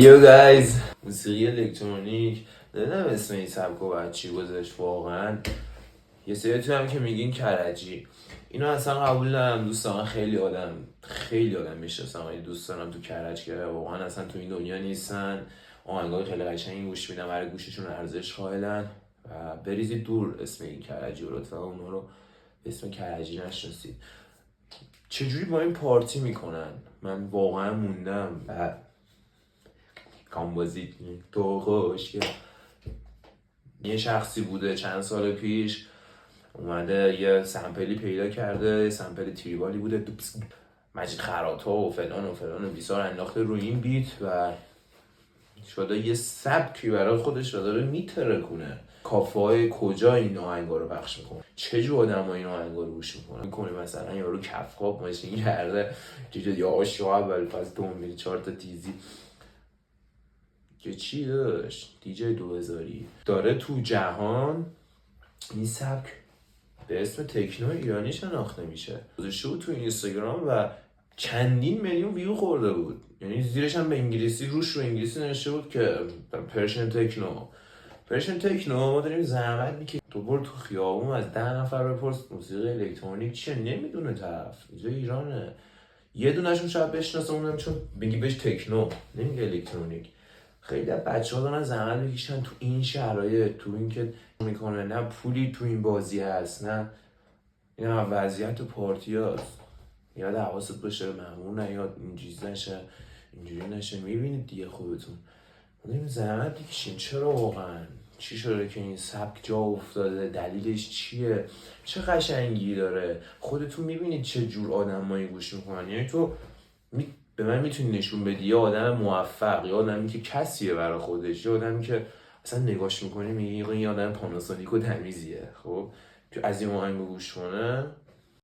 یو گایز، موسیقی الکترونیک نمیدونم اسم این سبکو باید چی گذاشت واقعا. یه سریتون هم که میگین کرجی، اینو اصلا قبول ندارم دوستان. خیلی آدم میشناسم ولی دوست دارم تو کرج که واقعا اصلا تو این دنیا نیستن. آهنگای خیلی قشنگی گوش میدن، برای گوششون ارزش قائلن و بریزید دور اسم این کرجی رو، لطفا اونا رو اسم کرجی نشناسید. چجوری با این پارتی میکنن؟ من واقعا موندم. کامبازیت تو خوشگل. یه شخصی بوده چند سال پیش اومده یه سمپلی پیدا کرده، سمپل تریبالی بوده، مجید خراتا و فلان و بیسار انداخته روی این بیت و شده یه سبکی برای خودش داره میترکونه. کافه های کجا این آهنگا رو پخش میکنه؟ چه جو آدم ها این آهنگا رو گوش میکنه؟ مثلا یارو کف خواب ماشین کرده چیزی یا آشیا اول پس دوم میری 4 تا تیزی که چی داشت دیجی 2000 داره تو جهان این سبک به اسم تکنو ایرانی شناخته میشه. گذاشته بود تو اینستاگرام و چندین میلیون ویو خورده بود. یعنی زیرش هم به انگلیسی، روش رو انگلیسی نوشته بود که پرشن تکنو. ما داریم زحمت میکنیم. تو برو تو خیابون از 10 نفر بپرس موسیقی الکترونیک چیه، نمیدونه طرف. اینجا ایرانه، یه دونهشون شاید بشناسه، اونم چون بگی بهش تکنو نمیگه الکترونیک. خیلی از بچه‌ها دارن زحمت میکشن تو این شرایط، تو این که میکنه نه پولی تو این بازی هست، نه این هم وضعیت تو پارتی هست. یاد حواست باشه مهمون نیاد، این چیز نشه، اینجوری نشه. میبینید دیگه خودتون داریم زحمت میکشین. چرا واقعا؟ چی شده که این سبک جا افتاده؟ دلیلش چیه؟ چه قشنگی داره؟ خودتون میبینید چه جور آدمایی گوش میکنن. یعنی تو به من میتونی نشون بدی یه آدم موفق، یه آدمی که کسیه برای خودش، یه آدمی که اصلا نگاش میکنی میگی این آدم پاناسونیک و تمیزیه، خب که از این آهنگ گوش کنه